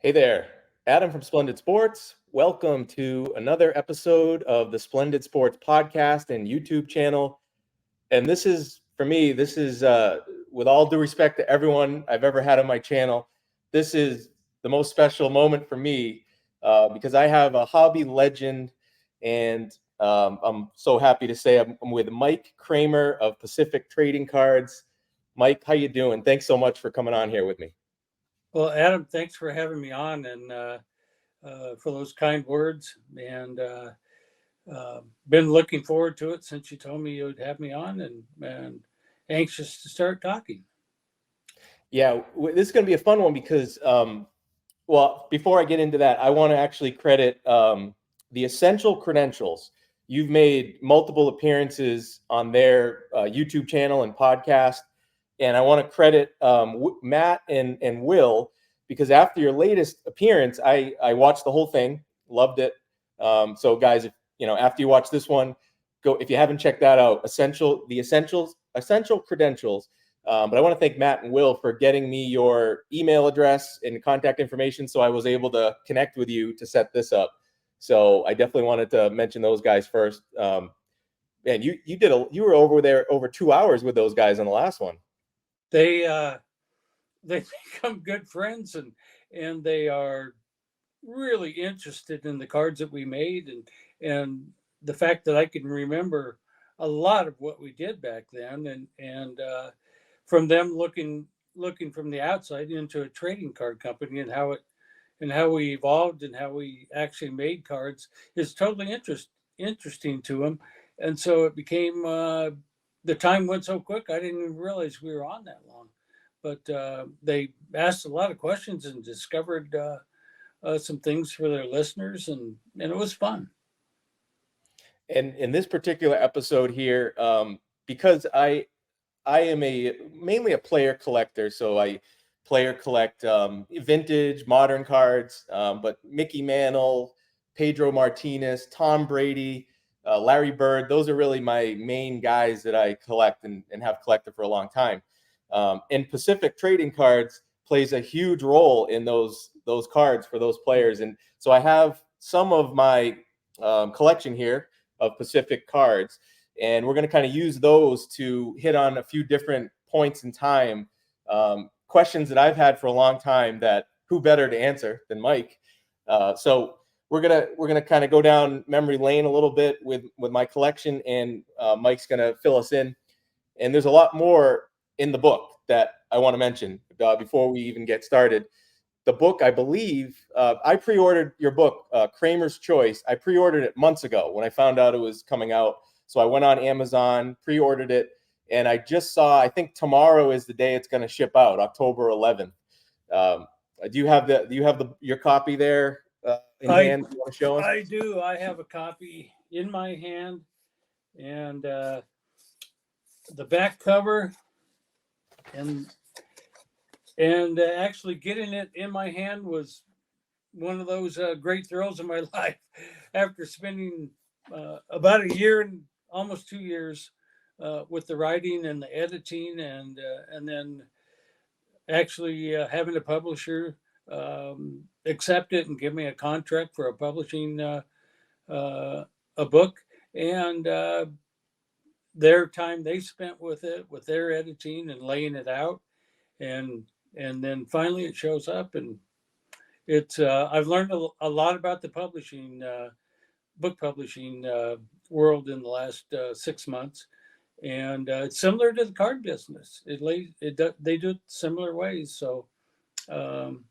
Hey there, Adam from Splendid Sports. Welcome to another episode of the Splendid Sports podcast and YouTube channel. And this is, for me, with all due respect to everyone I've ever had on my channel, this is the most special moment for me because I have a hobby legend, and I'm so happy to say I'm with Mike Cramer of Pacific Trading Cards. Mike, how you doing? Thanks so much for coming on here with me. Well, Adam, thanks for having me on and for those kind words. And been looking forward to it since you told me you would have me on, and anxious to start talking. Yeah, this is going to be a fun one because, well, before I get into that, I want to actually credit the Essential Credentials. You've made multiple appearances on their YouTube channel and podcast, and I want to credit Matt and Will because after your latest appearance, I watched the whole thing, loved it. So, guys, if after you watch this one, go if you haven't checked that out. Essential Credentials. But I want to thank Matt and Will for getting me your email address and contact information so I was able to connect with you to set this up. So I definitely wanted to mention those guys first. Man, you were over there over 2 hours with those guys on the last one. They they become good friends, and they are really interested in the cards that we made, and the fact that I can remember a lot of what we did back then, and from them looking from the outside into a trading card company and how we evolved and how we actually made cards is totally interesting to them. And so it became the time went so quick I didn't even realize we were on that long. But they asked a lot of questions and discovered some things for their listeners, and it was fun. And in this particular episode here, because I am mainly a player collector, so I player collect vintage, modern cards. But Mickey Mantle, Pedro Martinez, Tom Brady, Larry Bird, those are really my main guys that I collect and have collected for a long time. And Pacific Trading Cards plays a huge role in those cards for those players. And so I have some of my collection here of Pacific cards, and we're going to kind of use those to hit on a few different points in time, questions that I've had for a long time that who better to answer than Mike. So we're gonna kind of go down memory lane a little bit with my collection, and Mike's gonna fill us in. And there's a lot more in the book that I want to mention before we even get started. The book, I believe, I pre-ordered your book, Cramer's Choice. I pre-ordered it months ago when I found out it was coming out. So I went on Amazon, pre-ordered it, and I just saw, I think tomorrow is the day it's going to ship out, October 11th. Um, do you have your copy there in I hand? You want to show us? I do. I have a copy in my hand, and the back cover, and actually getting it in my hand was one of those great thrills of my life. After spending about a year and almost 2 years with the writing and the editing, and then actually having a publisher accept it and give me a contract for a publishing a book, and their time they spent with it, with their editing and laying it out, and then finally it shows up, and it's I've learned a lot about the publishing book publishing world in the last 6 months, and it's similar to the card business. They do it similar ways. So um,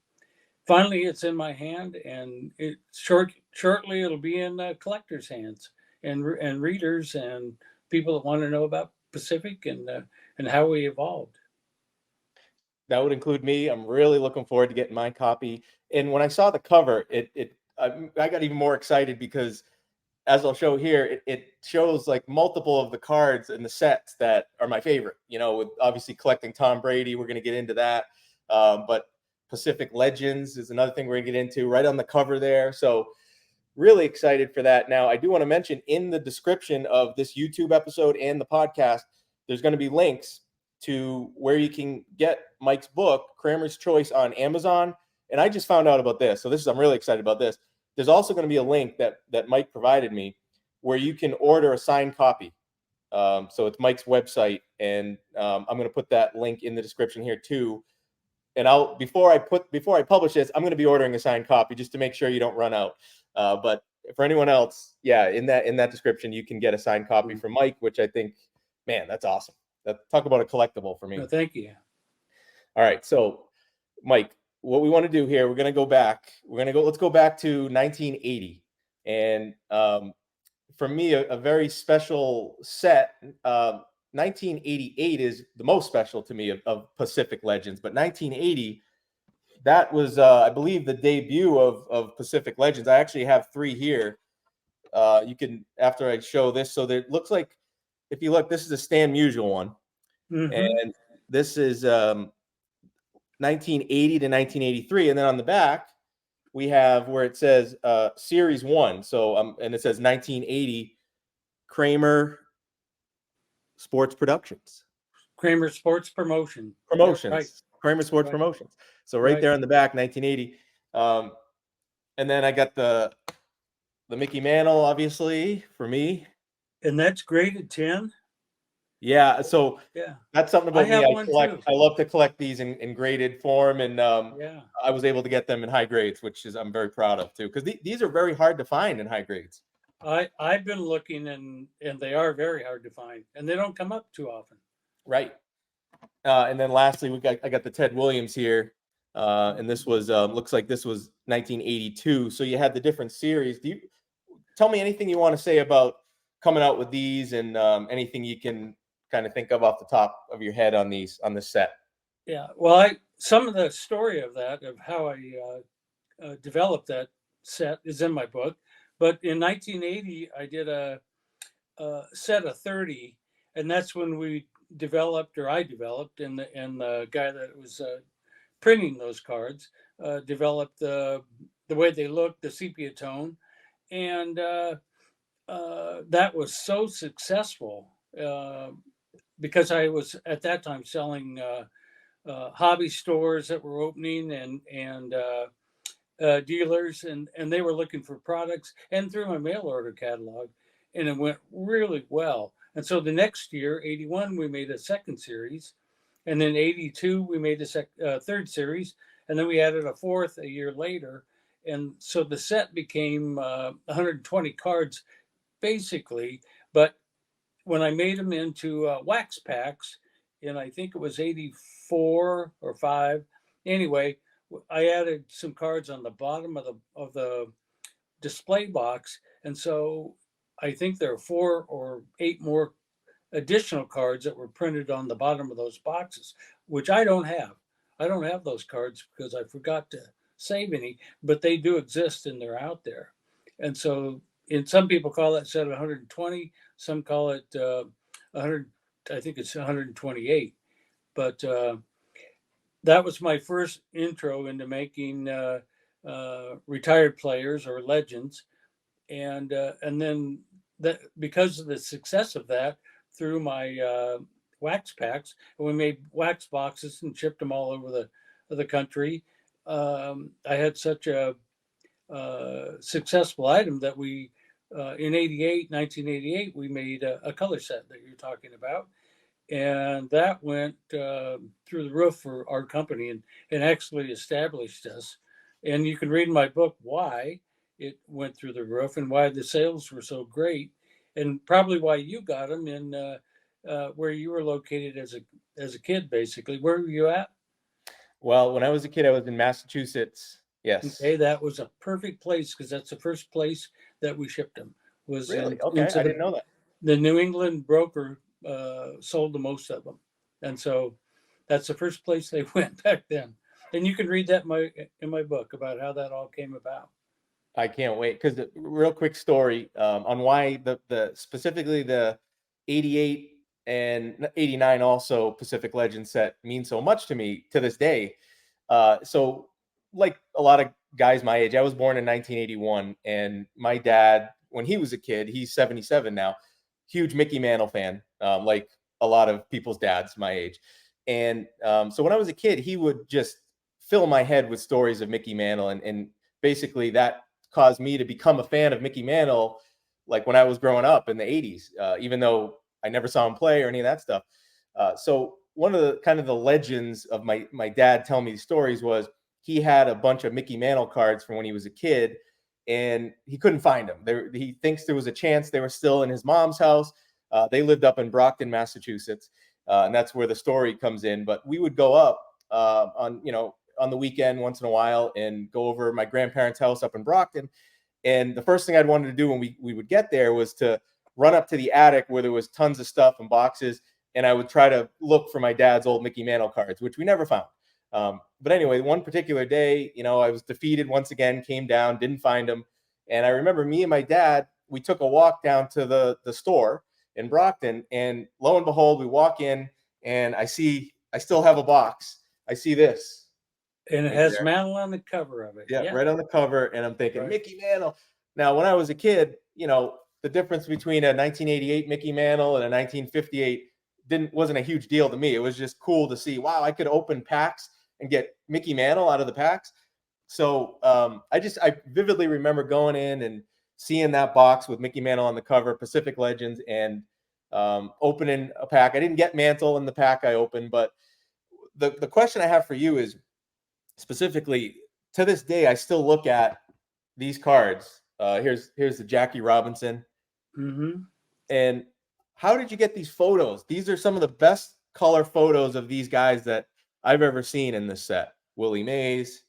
finally, it's in my hand, and shortly it'll be in collectors' hands and readers and people that want to know about Pacific and how we evolved. That would include me. I'm really looking forward to getting my copy. And when I saw the cover, I got even more excited because, as I'll show here, it shows like multiple of the cards in the sets that are my favorite. With obviously collecting Tom Brady, we're going to get into that. But Pacific Legends is another thing we're going to get into right on the cover there. So really excited for that. Now, I do want to mention in the description of this YouTube episode and the podcast, there's going to be links to where you can get Mike's book, Cramer's Choice, on Amazon And I just found out about this. So I'm really excited about this. There's also going to be a link that Mike provided me where you can order a signed copy. So it's Mike's website, and I'm going to put that link in the description here too. And before I publish this, I'm going to be ordering a signed copy just to make sure you don't run out. But for anyone else, yeah, in that description, you can get a signed copy from Mike, which I think, man, that's awesome. Talk about a collectible for me. No, thank you. All right, so Mike, what we want to do here, we're going to go back. Let's go back to 1980, and for me, a very special set. 1988 is the most special to me of Pacific Legends, but 1980, that was, I believe, the debut of Pacific Legends. I actually have 3 here. You can, after I show this, so there looks like, if you look, this is a Stan Musial one, and this is 1980 to 1983, and then on the back we have where it says Series 1. So and it says 1980 Cramer Sports Productions. Cramer Sports Promotions. Right. Cramer Sports Promotions. So right there on the back, 1980. And then I got the Mickey Mantle, obviously, for me. And that's graded 10. Yeah, so yeah, that's something about me. I love to collect these in graded form, and I was able to get them in high grades, which I'm very proud of too, because these are very hard to find in high grades. I've been looking, and they are very hard to find, and they don't come up too often. Right. And then lastly, I got the Ted Williams here, and this was looks like this was 1982. So you had the different series. Do you tell me anything you want to say about coming out with these, and anything you can kind of think of off the top of your head on this set? Yeah, well, some of the story of how I developed that set is in my book. But in 1980, I did a set of 30, and that's when I developed, and the guy that was printing those cards developed the way they looked, the sepia tone, and that was so successful because I was at that time selling hobby stores that were opening, and dealers, and they were looking for products, and through my mail order catalog, and it went really well. And so the next year, 81, we made a second series, and then 82 we made a third series, and then we added a fourth a year later, and so the set became 120 cards basically. But when I made them into wax packs, and I think it was 84 or 5, anyway, I added some cards on the bottom of the display box, and so I think there are 4 or 8 more additional cards that were printed on the bottom of those boxes, which I don't have. I don't have those cards because I forgot to save any, but they do exist and they're out there. And so, some people call that set 120, some call it 100. I think it's 128, but that was my first intro into making retired players or legends, and then that, because of the success of that, through my wax packs, and we made wax boxes and shipped them all over the country. I had such a successful item that we in 1988, we made a color set that you're talking about, and that went through the roof for our company, and actually established us. And you can read in my book why it went through the roof and why the sales were so great, and probably why you got them in where you were located as a kid. Basically, where were you at? Well, when I was a kid, I was in Massachusetts. Yes. Okay, that was a perfect place because that's the first place that we shipped them. Was really? Okay, I didn't know that. The New England broker sold the most of them, and so that's the first place they went back then. And you can read that in my book about how that all came about. I can't wait, because the real quick story on why the specifically the 88 and 89 also Pacific Legends set means so much to me to this day. So like a lot of guys my age, I was born in 1981, and my dad, when he was a kid, he's 77 now, huge Mickey Mantle fan, like a lot of people's dads my age. And so when I was a kid, he would just fill my head with stories of Mickey Mantle, and basically that caused me to become a fan of Mickey Mantle, like when I was growing up in the '80s, even though I never saw him play or any of that stuff. So one of the kind of the legends of my dad telling me these stories was he had a bunch of Mickey Mantle cards from when he was a kid, and he couldn't find them. He thinks there was a chance they were still in his mom's house. They lived up in Brockton, Massachusetts, and that's where the story comes in. But we would go up on the weekend once in a while and go over my grandparents' house up in Brockton. And the first thing I'd wanted to do when we would get there was to run up to the attic where there was tons of stuff and boxes, and I would try to look for my dad's old Mickey Mantle cards, which we never found. But anyway, one particular day, I was defeated once again, came down, didn't find them. And I remember me and my dad, we took a walk down to the store in Brockton, and lo and behold, we walk in and I still have a box. I see this. And it right has there. Mantle on the cover of it. Yeah, right on the cover. And I'm thinking, Right. Mickey Mantle. Now, when I was a kid, the difference between a 1988 Mickey Mantle and a 1958 wasn't a huge deal to me. It was just cool to see, wow, I could open packs and get Mickey Mantle out of the packs. So I vividly remember going in and seeing that box with Mickey Mantle on the cover, Pacific Legends, and opening a pack. I didn't get Mantle in the pack I opened, but the question I have for you is, specifically, to this day, I still look at these cards. Here's the Jackie Robinson. Mm-hmm. And how did you get these photos? These are some of the best color photos of these guys that I've ever seen in this set. Willie Mays,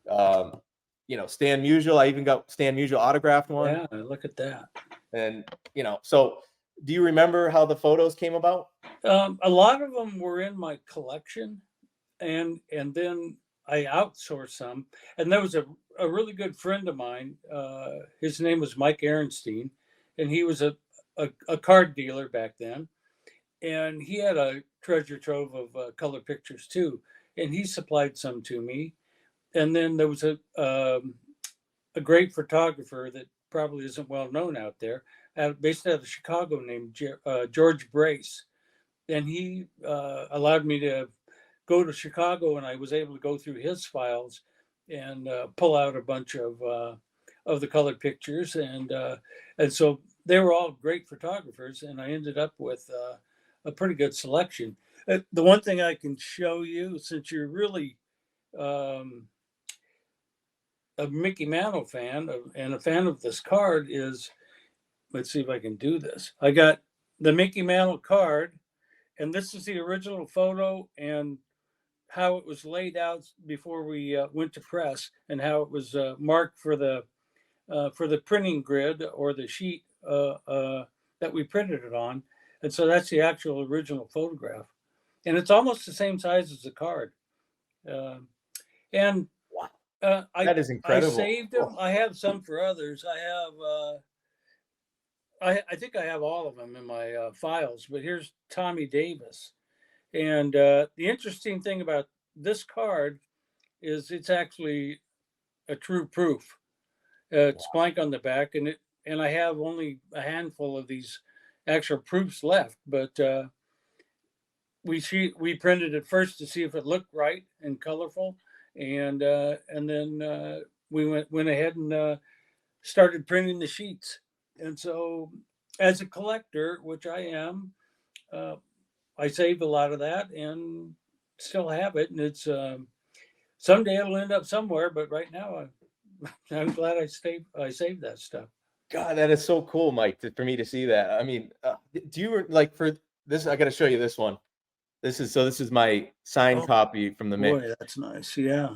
Stan Musial. I even got Stan Musial autographed one. Yeah, look at that. And, so do you remember how the photos came about? A lot of them were in my collection, and then I outsourced some. And there was a really good friend of mine. His name was Mike Ehrenstein, and he was a card dealer back then. And he had a treasure trove of color pictures too. And he supplied some to me. And then there was a great photographer that probably isn't well known out there, based out of Chicago, named George Brace. And he allowed me to go to Chicago, and I was able to go through his files and pull out a bunch of the colored pictures, and so they were all great photographers, and I ended up with a pretty good selection. The one thing I can show you, since you're really a Mickey Mantle fan and a fan of this card, is, let's see if I can do this. I got the Mickey Mantle card, and this is the original photo and how it was laid out before we went to press, and how it was marked for the printing grid or the sheet that we printed it on. And so that's the actual original photograph, and it's almost the same size as the card. And That is incredible. I saved them. I have some for others. I think I have all of them in my files. But here's Tommy Davis. And the interesting thing about this card is it's actually a true proof. It's blank on the back, and I have only a handful of these actual proofs left. But we printed it first to see if it looked right and colorful, and then we went ahead and started printing the sheets. And so, as a collector, which I am, I saved a lot of that and still have it. And it's someday it'll end up somewhere, but right now I'm glad I saved that stuff. God, that is so cool, Mike, for me to see that. I mean, do you like for this? I got to show you this one. This is my signed copy from the Mint. Boy, that's nice. Yeah,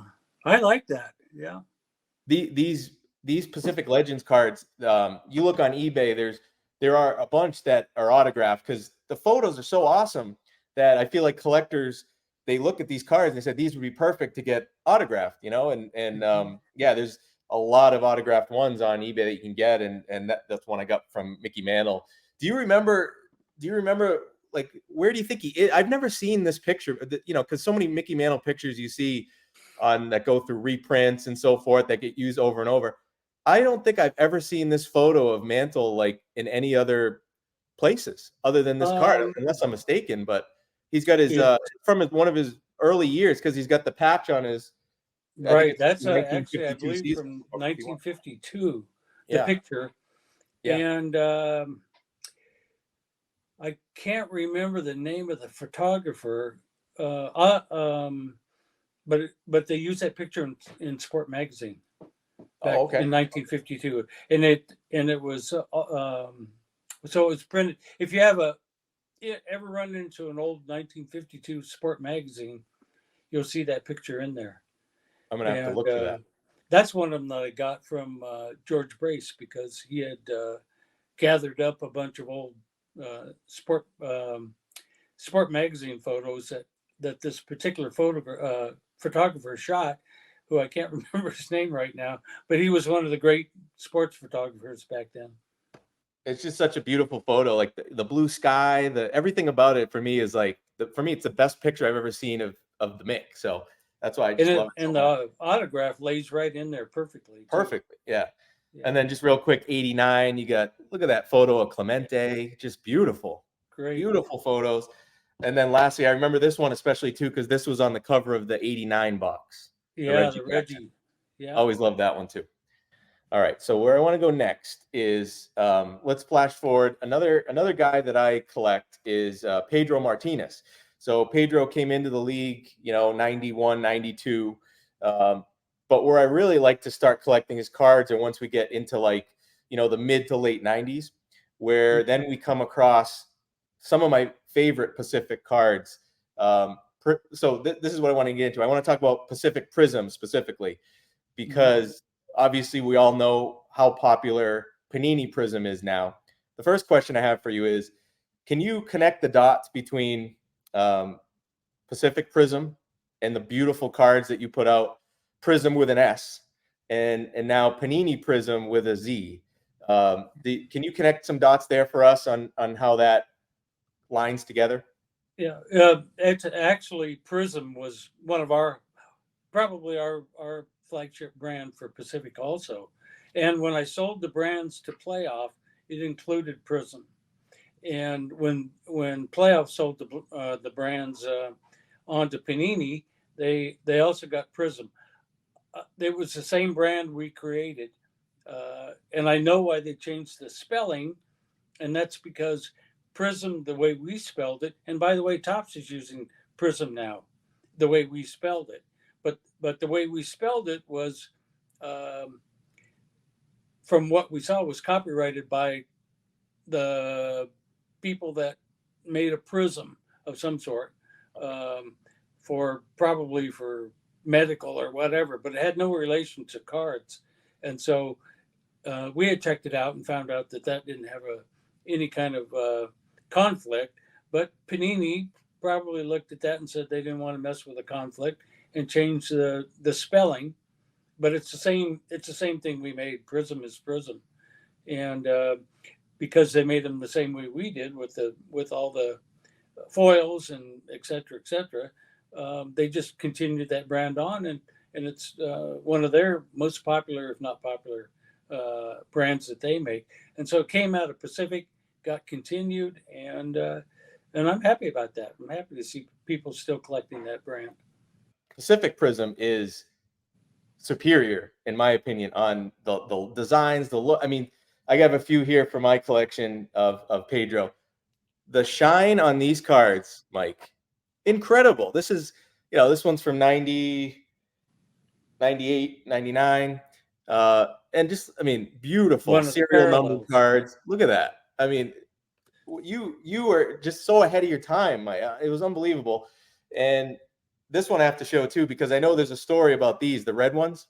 I like that. Yeah. These Pacific Legends cards, you look on eBay, there are a bunch that are autographed, because the photos are so awesome that I feel like collectors, they look at these cards and they said these would be perfect to get autographed, and yeah, there's a lot of autographed ones on eBay that you can get, and that's one I got from Mickey Mantle. Do you remember like, where do you think he is? I've never seen this picture, because so many Mickey Mantle pictures you see on that go through reprints and so forth that get used over and over. I don't think I've ever seen this photo of Mantle like in any other places other than this card, unless I'm mistaken. But he's got his from one of his early years, because he's got the patch on his I think Right. it's That's actually, I 1952 believe, season from or 51. 1952, the Yeah, picture. yeah. And I can't remember the name of the photographer, but they used that picture in Sport Magazine Oh, back okay. in 1952, and it was so it was printed. If you have ever run into an old 1952 Sport Magazine, you'll see that picture in there. I'm gonna have to And look for that. that's one of them that I got from George Brace, because he had gathered up a bunch of old sport magazine photos that this particular photographer shot, who I can't remember his name right now, but he was one of the great sports photographers back then. It's just such a beautiful photo, like the blue sky, the everything about it for me is like for me, it's the best picture I've ever seen of the Mick. So that's why I And just love it so much. the autograph lays right in there perfectly too. Perfectly, yeah. Yeah, And then just real quick, 89, you got look at that photo of Clemente, just beautiful, great. beautiful photos. And then lastly, I remember this one especially too because this was on the cover of the 89 box, the Yeah, Reggie the Jackson. Reggie. Yeah. Always love that one too. All right, so where I want to go next is let's flash forward. Another guy that I collect is Pedro Martinez. So Pedro came into the league, 91, 92. But where I really like to start collecting his cards, and once we get into like, the mid to late 90s, where then we come across some of my favorite Pacific cards. This is what I want to get into. I want to talk about Pacific Prism specifically Mhm. because obviously we all know how popular Panini Prism is now. The first question I have for you is, can you connect the dots between Pacific Prism and the beautiful cards that you put out, Prism with an S, and now Panini Prism with a Z? Can you connect some dots there for us on how that lines together? Yeah, it's actually Prism was one of probably our flagship brand for Pacific also. And when I sold the brands to Playoff, it included Prism. And when Playoff sold the brands onto Panini, they also got Prism. It was the same brand we created, and I know why they changed the spelling, and that's because Prism, the way we spelled it, and by the way, Topps is using Prism now, the way we spelled it, but the way we spelled it was, um, from what we saw, was copyrighted by the people that made a prism of some sort, um, for probably for medical or whatever, but it had no relation to cards. And so we had checked it out and found out that didn't have any kind of conflict. But Panini probably looked at that and said they didn't want to mess with the conflict and changed the spelling. But it's the same. It's the same thing we made. Prism is Prism, and because they made them the same way we did with all the foils and et cetera, et cetera. They just continued that brand on, and it's one of their most popular, if not popular, brands that they make. And so it came out of Pacific, got continued, and I'm happy about that. I'm happy to see people still collecting that brand. Pacific Prism is superior, in my opinion, on the designs, the look. I mean, I have a few here for my collection of Pedro. The shine on these cards, Mike, incredible. This one's from 90, 98, 99. And just, I mean, beautiful One of the serial number parallels. cards. Look at that. I mean, you were just so ahead of your time. It was unbelievable. And this one I have to show too because I know there's a story about the red ones.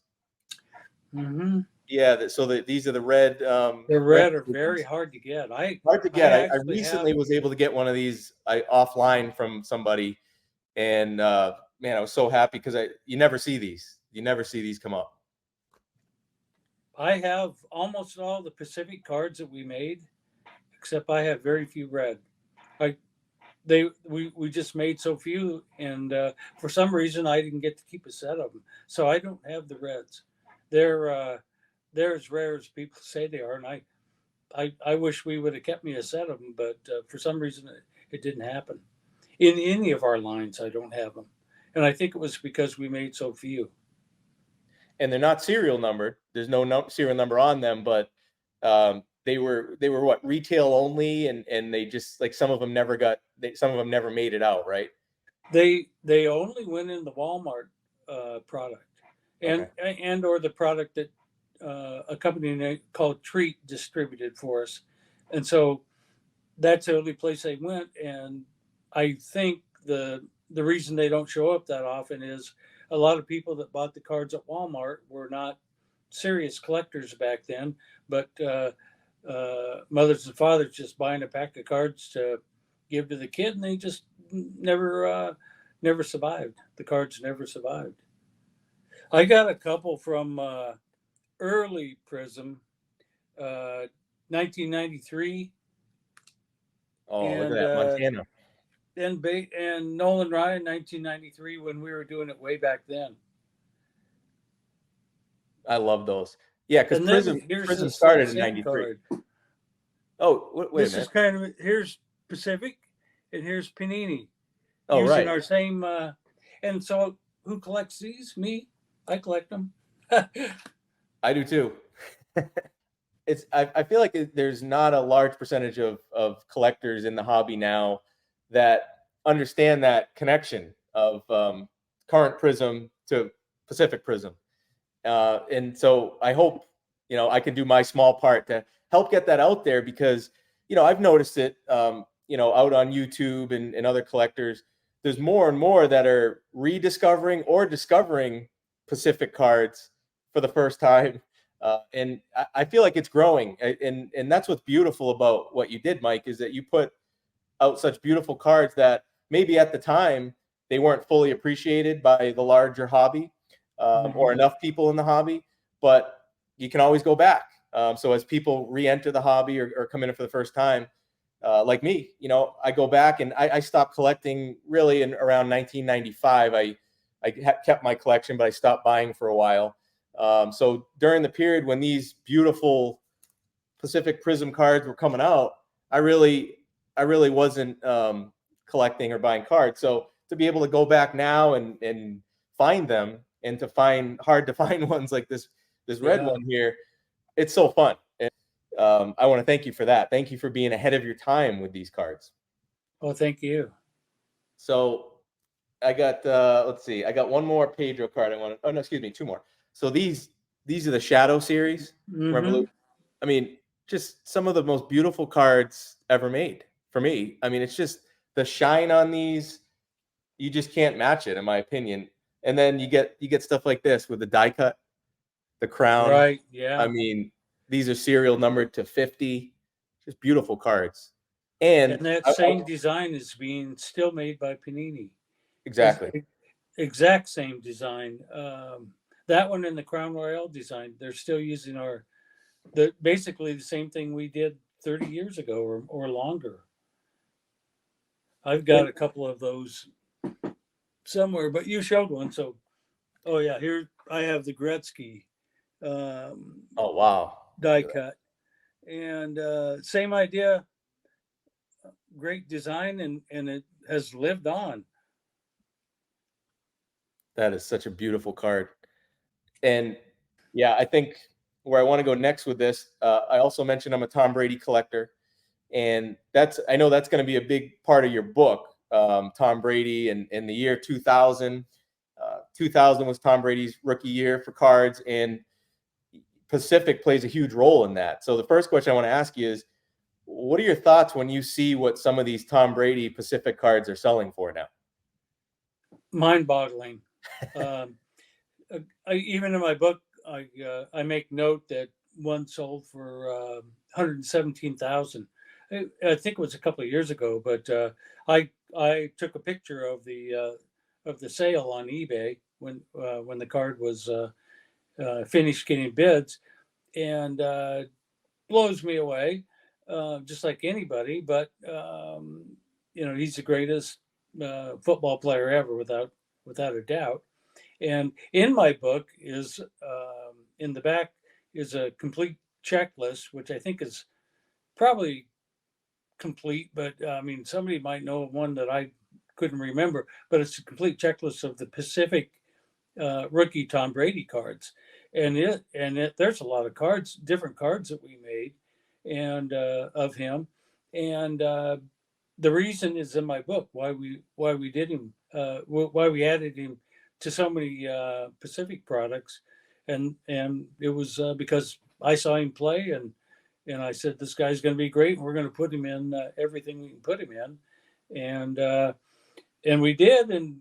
Mm-hmm. Yeah, these are the red The red red are very ones. hard to get. I Hard to I get. I actually have. recently was able to get one of these offline from somebody, and man, I was so happy because you never see these. You never see these come up. I have almost all the Pacific cards that we made, except I have very few red. I we just made so few, and for some reason I didn't get to keep a set of them, so I don't have the reds. They're they're as rare as people say they are, and I wish we would have kept me a set of them, but for some reason it didn't happen. In any of our lines, I don't have them, and I think it was because we made so few. and they're not serial numbered. There's no serial number on them, but they were what, retail only, and they just, like, some of them never made it out, right? They only went in the Walmart product, Okay. and or the product that a company called Treat distributed for us, and so that's the only place they went. And I think the reason they don't show up that often is a lot of people that bought the cards at Walmart were not serious collectors back then, but mothers and fathers just buying a pack of cards to give to the kid, and they just never survived. The cards never survived. I got a couple from early Prism, uh, 1993, Oh, look at and that Montana. and Nolan Ryan, 1993, when we were doing it way back then. I love those. Yeah, because And then Prism here's Prism this started in same '93. card. Oh, wait a This is minute. kind of, here's Pacific, and here's Panini, Oh, using right. our same. And so, who collects these? Me. I collect them. I do too. I feel like there's not a large percentage of collectors in the hobby now that understand that connection of current Prism to Pacific Prism. And so I hope, I can do my small part to help get that out there, because, I've noticed it, out on YouTube and other collectors. There's more and more that are rediscovering or discovering Pacific cards for the first time. And I feel like it's growing. And that's what's beautiful about what you did, Mike, is that you put out such beautiful cards that maybe at the time they weren't fully appreciated by the larger hobby, or Mhm. enough people in the hobby, but you can always go back. So as people re-enter the hobby, or come in for the first time, like me, I go back, and I stopped collecting really in around 1995. I kept my collection, but I stopped buying for a while. So during the period when these beautiful Pacific Prism cards were coming out, I really wasn't collecting or buying cards. So to be able to go back now and find them, and to find hard to find ones like this red Yeah. one here, it's so fun. And I want to thank you for that. Thank you for being ahead of your time with these cards. Oh, thank you. So I got, let's see, I got one more Pedro card I want to. Oh no, excuse me, two more. So these are the Shadow series Hmm. Revolution. I mean, just some of the most beautiful cards ever made for me. I mean, it's just the shine on these. You just can't match it, in my opinion. And then you get stuff like this with the die cut, the crown. Right. I Yeah. mean, these are serial numbered to 50. Just beautiful cards. And And that same design is being still made by Panini. Is exactly. exact same design. That one and the Crown Royale design, they're still using basically the same thing we did 30 years ago, or longer. I've got a couple of those somewhere, but you showed one. So, oh yeah, here I have the Gretzky um, Oh wow. Look die at that. cut, and same idea, great design, and it has lived on. That is such a beautiful card. And yeah, I think where I want to go next with this, I also mentioned I'm a Tom Brady collector, and I know that's going to be a big part of your book, Tom Brady and in the year 2000. 2000 was Tom Brady's rookie year for cards, and Pacific plays a huge role in that. So the first question I want to ask you is, what are your thoughts when you see what some of these Tom Brady Pacific cards are selling for now? Mind-boggling. Um, Even in my book, I make note that one sold for 117,000. I think it was a couple of years ago, but I took a picture of the sale on eBay when the card was finished getting bids, and blows me away, just like anybody. But he's the greatest football player ever, without a doubt. And in my book is in the back is a complete checklist, which I think is probably complete, but I mean, somebody might know one that I couldn't remember, but it's a complete checklist of the Pacific rookie Tom Brady cards, there's a lot of cards, different cards that we made, and of him, and the reason is in my book why we did him, why we added him to so many Pacific products, and it was because I saw him play, and I said this guy's going to be great, and we're going to put him in everything we can put him in, and we did, and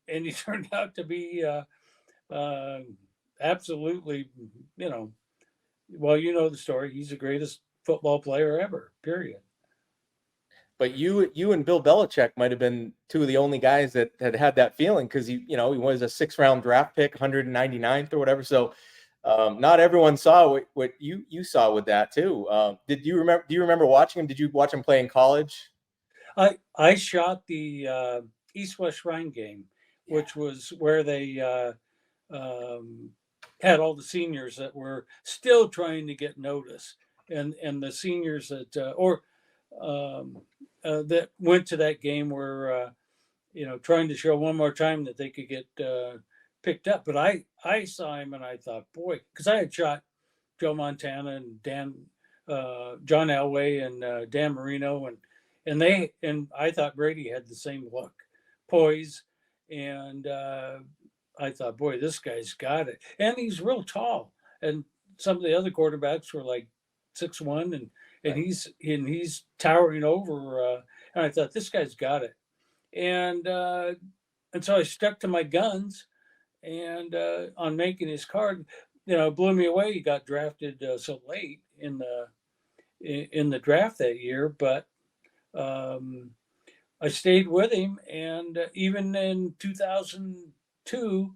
he turned out to be uh, absolutely, you know, well, you know the story. He's the greatest football player ever. Period. But you and Bill Belichick might have been two of the only guys that had that feeling, because he was a 6th-round draft pick, 199th or whatever. So not everyone saw what you saw with that too. Did you remember? Do you remember watching him? Did you watch him play in college? I shot the East West Shrine game, Yeah. which was where they um, had all the seniors that were still trying to get notice, and the seniors that um, that went to that game were trying to show one more time that they could get picked up. But I saw him and I thought, boy, because I had shot Joe Montana and John Elway and Dan Marino, and I thought Brady had the same look, poise, and I thought, boy, this guy's got it, and he's real tall, and some of the other quarterbacks were like 6'1", and Right. he's towering over, and I thought this guy's got it, and so I stuck to my guns, and on making his card, blew me away. He got drafted so late in the draft that year, but um, I stayed with him, and even in 2002,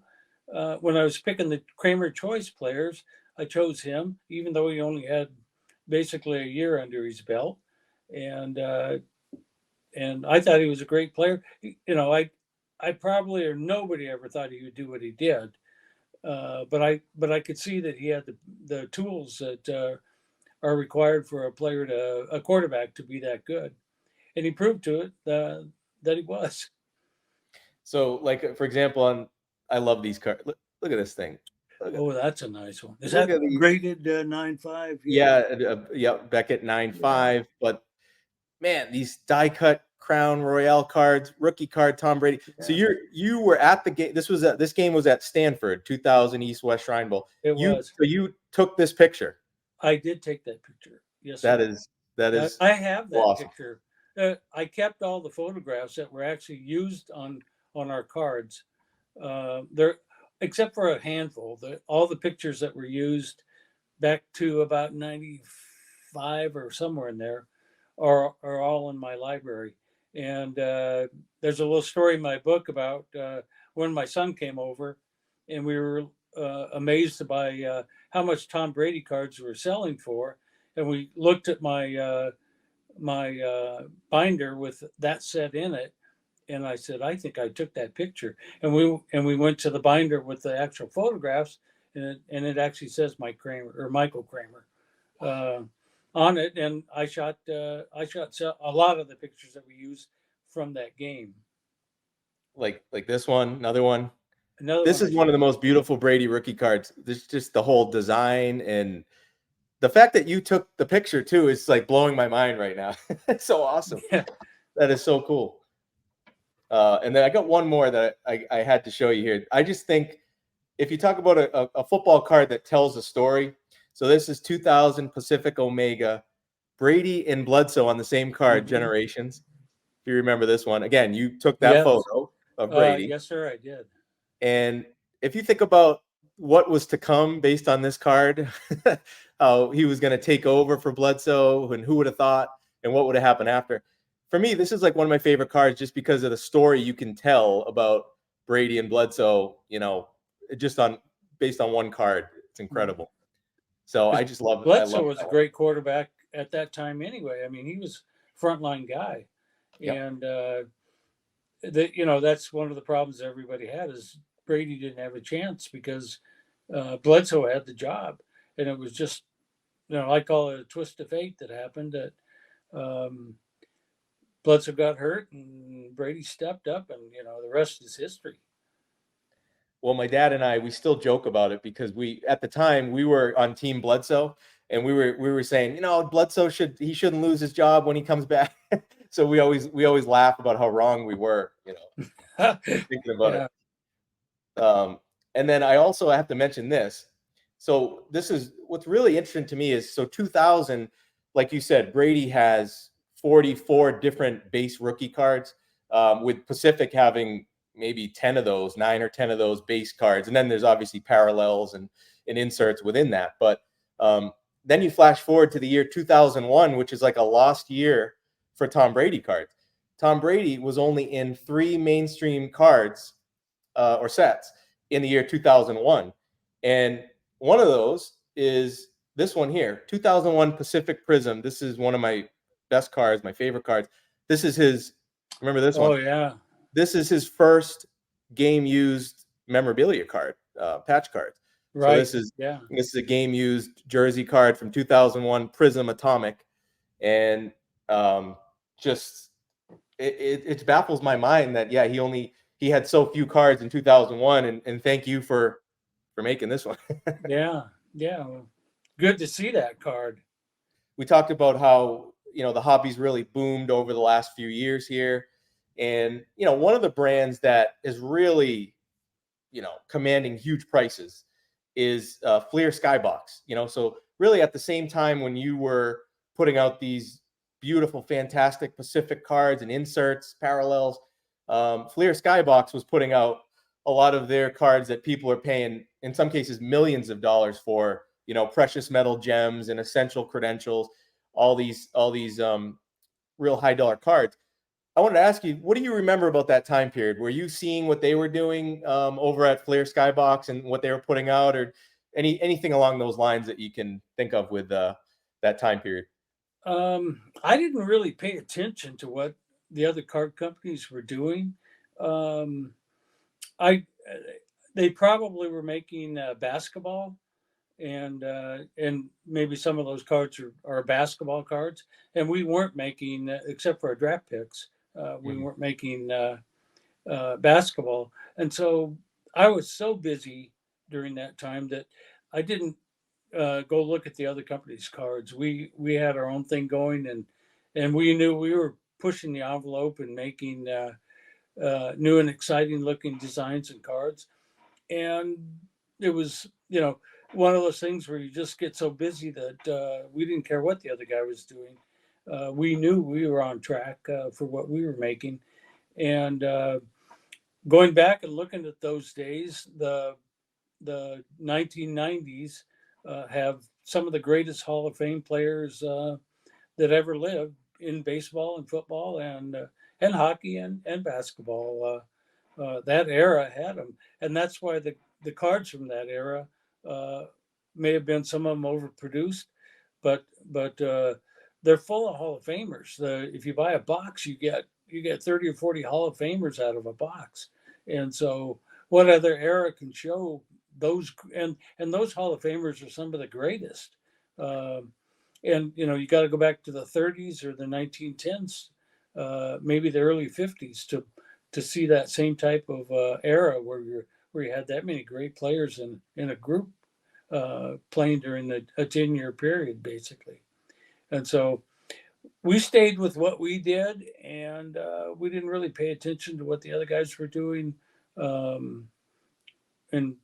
when I was picking the Cramer choice players, I chose him, even though he only had basically a year under his belt, and I thought he was a great player. I probably or nobody ever thought he would do what he did, but I could see that he had the tools that are required for a quarterback to be that good, and he proved to it that he was. So, like for example, I love these cards. Look at this thing. Oh, that's a nice one. Is Look that at these. graded 9.5? Yeah. Yeah, yeah, Beckett Yeah. 9.5. But man, these die cut Crown Royale cards, rookie card Tom Brady. So Yeah. you were at the game. This game was at Stanford, 2000 East West Shrine Bowl. It was. You took this picture. I did take that picture. Yes, I That did. is that is I have so that awesome. picture. I kept all the photographs that were actually used on our cards. There, except for a handful. All the pictures that were used back to about 95 or somewhere in there are all in my library. And there's a little story in my book about when my son came over, and we were amazed by how much Tom Brady cards were selling for. And we looked at my binder with that set in it, and I said, I think I took that picture. And we went to the binder with the actual photographs, and it actually says Mike Cramer or Michael Cramer uh, on it. And I shot a lot of the pictures that we used from that game. Like this one, another one. Another This one I is one of shot. the most beautiful Brady rookie cards. There's just the whole design, and the fact that you took the picture too is like blowing my mind right now. It's so awesome. Yeah. That is so cool. And then I got one more that I had to show you here. I just think if you talk about a football card that tells a story, so this is 2000 Pacific Omega, Brady and Bledsoe on the same card, Mm-hmm. generations. If you remember this one, again, you took that Yes. photo of Brady. Yes, sir. I did. And if you think about what was to come based on this card, how he was going to take over for Bledsoe, and who would have thought, and what would have happened after. For me, this is like one of my favorite cards just because of the story you can tell about Brady and Bledsoe, just on based on one card. It's incredible. So I Because just love I Bledsoe love was a that one. great quarterback at that time anyway. I mean, he was frontline guy, Yep. and that's one of the problems everybody had is Brady didn't have a chance because Bledsoe had the job, and it was just I call it a twist of fate that happened that um, Bledsoe got hurt and Brady stepped up, and the rest is history. Well, my dad and I, we still joke about it because at the time we were on Team Bledsoe, and we were saying, Bledsoe shouldn't lose his job when he comes back. So we always laugh about how wrong we were, thinking about Yeah. it. And then I also have to mention this. So this is what's really interesting to me is, so 2000, like you said, Brady has 44 different base rookie cards, with Pacific having maybe 10 of those, 9 or 10 of those base cards. And then there's obviously parallels and inserts within that. But then you flash forward to the year 2001, which is like a lost year for Tom Brady cards. Tom Brady was only in 3 mainstream cards, or sets, in the year 2001. And one of those is this one here, 2001 Pacific Prism. This is one of my best cards, my favorite cards. This is his, remember this one? Oh yeah. This is his first game used memorabilia card, patch cards. So Right. Yeah. this is a game used jersey card from 2001 Prism Atomic. And just it baffles my mind that, yeah, he had so few cards in 2001, and thank you for making this one. Yeah. Yeah. Well, good to see that card. We talked about how, the hobby's really boomed over the last few years here, and one of the brands that is really, commanding huge prices is Fleer Skybox. So really at the same time when you were putting out these beautiful, fantastic Pacific cards and inserts, parallels, Fleer Skybox was putting out a lot of their cards that people are paying, in some cases, millions of dollars for. Precious metal gems and essential credentials, all these real high dollar cards. I wanted to ask you, what do you remember about that time period? Were you seeing what they were doing over at Fleer Skybox and what they were putting out, or anything along those lines that you can think of with that time period? I didn't really pay attention to what the other card companies were doing. Um, I They probably were making basketball, and maybe some of those cards are basketball cards, and we weren't making, except for our draft picks, we Mhm. weren't making basketball, and so I was so busy during that time that I didn't go look at the other company's cards. We had our own thing going, and we knew we were pushing the envelope and making new and exciting looking designs and cards. And it was, one of those things where you just get so busy that we didn't care what the other guy was doing. We knew we were on track for what we were making. And going back and looking at those days, the 1990s have some of the greatest Hall of Fame players that ever lived in baseball and football and hockey and basketball. That era had them, and that's why the cards from that era uh, may have been some of them overproduced, but they're full of Hall of Famers. If you buy a box, you get 30 or 40 Hall of Famers out of a box, and so what other era can show those, and those Hall of Famers are some of the greatest. Um, and you got to go back to the 30s or the 1910s, maybe the early 50s to see that same type of era where you had that many great players in a group playing during a 10-year period, basically. And so we stayed with what we did, and we didn't really pay attention to what the other guys were doing. Um, and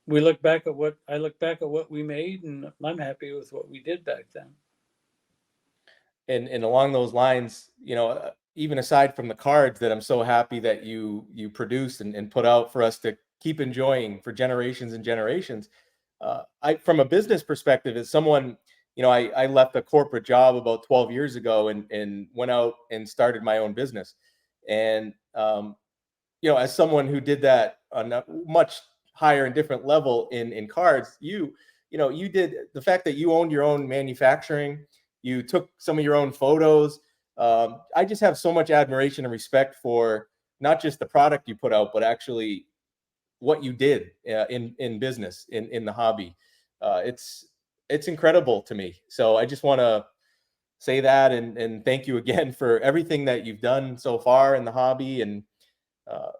I look back at what we made, and I'm happy with what we did back then. And along those lines, even aside from the cards that I'm so happy that you produced and put out for us to keep enjoying for generations and generations, I from a business perspective, as someone, I left a corporate job about 12 years ago and went out and started my own business. And as someone who did that on a much higher and different level in cards, you did the fact that you owned your own manufacturing, you took some of your own photos. I just have so much admiration and respect for not just the product you put out, but actually what you did in business, in the hobby. It's incredible to me. So I just want to say that and thank you again for everything that you've done so far in the hobby. And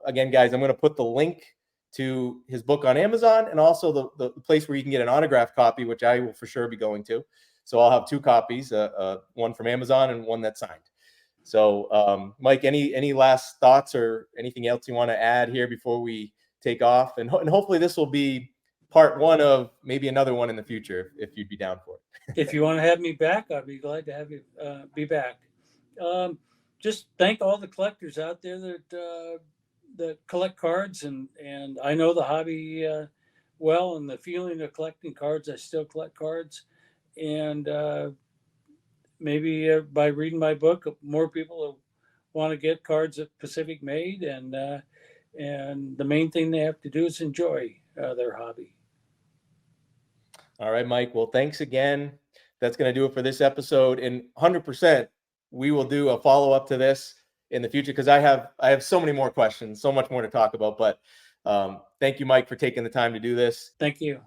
again, guys, I'm going to put the link to his book on Amazon, and also the place where you can get an autographed copy, which I will for sure be going to. So I'll have 2 copies, one from Amazon and one that's signed. So, Mike, any last thoughts or anything else you want to add here before we take off? And hopefully this will be part 1 of maybe another one in the future, if you'd be down for it. If you want to have me back, I'd be glad to have you be back. Just thank all the collectors out there that collect cards, and I know the hobby well, and the feeling of collecting cards. I still collect cards, and maybe by reading my book, more people want to get cards that Pacific made, and the main thing they have to do is enjoy their hobby. All right, Mike. Well, thanks again. That's going to do it for this episode. And 100%, we will do a follow-up to this in the future, because I have so many more questions, so much more to talk about. But thank you, Mike, for taking the time to do this. Thank you.